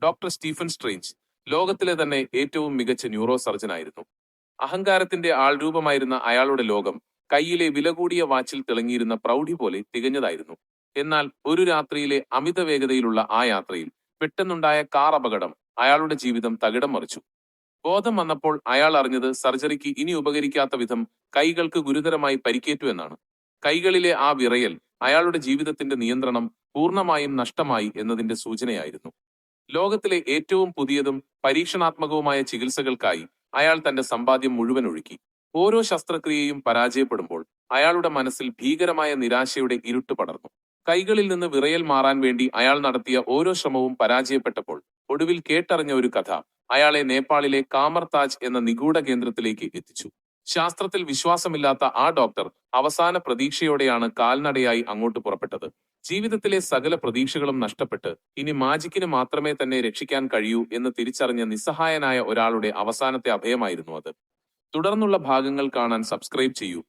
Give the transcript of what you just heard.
Doctor Stephen strange ലോകത്തിലെ തന്നെ ഏറ്റവും മികച്ച ന്യൂറോ സർജനായിരുന്നു. അഹങ്കാരത്തിന്റെ ആൾരൂപമായിരുന്ന അയാളുടെ ലോകം കയ്യിലെ വില കൂടിയ വാച്ചിൽ തിളങ്ങിയിരുന്ന പ്രൗഢി പോലെ തികഞ്ഞതായിരുന്നു. എന്നാൽ ഒരു രാത്രിയിലെ അമിത വേഗതയിലുള്ള ആ യാത്രയിൽ പെട്ടെന്നുണ്ടായ കാർ അപകടം അയാളുടെ ജീവിതം തകിടം മറിച്ചു. ബോധം വന്നപ്പോൾ അയാൾ അറിഞ്ഞത് സർജറിക്ക് ഇനി ഉപകരിക്കാത്ത വിധം കൈകൾക്ക് ഗുരുതരമായി പരിക്കേറ്റു എന്നാണ്. കൈകളിലെ ആ വിറയൽ അയാളുടെ ജീവിതത്തിന്റെ നിയന്ത്രണം പൂർണ്ണമായും നഷ്ടമായി എന്നതിന്റെ സൂചനയായിരുന്നു. ലോകത്തിലെ ഏറ്റവും പുതിയതും പരീക്ഷണാത്മകവുമായ ചികിത്സകൾക്കായി അയാൾ തന്റെ സമ്പാദ്യം മുഴുവൻ ഒഴുക്കി. ഓരോ ശസ്ത്രക്രിയയും പരാജയപ്പെടുമ്പോൾ അയാളുടെ മനസ്സിൽ ഭീകരമായ നിരാശയുടെ ഇരുട്ട് പടർന്നു. കൈകളിൽ നിന്ന് വിറയൽ മാറാൻ വേണ്ടി അയാൾ നടത്തിയ ഓരോ ശ്രമവും പരാജയപ്പെട്ടപ്പോൾ ഒടുവിൽ കേട്ടറിഞ്ഞ ഒരു കഥ അയാളെ നേപ്പാളിലെ കാമർ താജ് എന്ന നിഗൂഢ കേന്ദ്രത്തിലേക്ക് എത്തിച്ചു. ശാസ്ത്രത്തിൽ വിശ്വാസമില്ലാത്ത ആ ഡോക്ടർ അവസാന പ്രതീക്ഷയോടെയാണ് കാൽനടയായി അങ്ങോട്ട് പുറപ്പെട്ടത്. ജീവിതത്തിലെ സകല പ്രതീക്ഷകളും നഷ്ടപ്പെട്ട് ഇനി മാജിക്കിന് മാത്രമേ തന്നെ രക്ഷിക്കാൻ കഴിയൂ എന്ന് തിരിച്ചറിഞ്ഞ നിസ്സഹായനായ ഒരാളുടെ അവസാനത്തെ അഭയമായിരുന്നു അത്. തുടർന്നുള്ള ഭാഗങ്ങൾ കാണാൻ സബ്സ്ക്രൈബ് ചെയ്യൂ.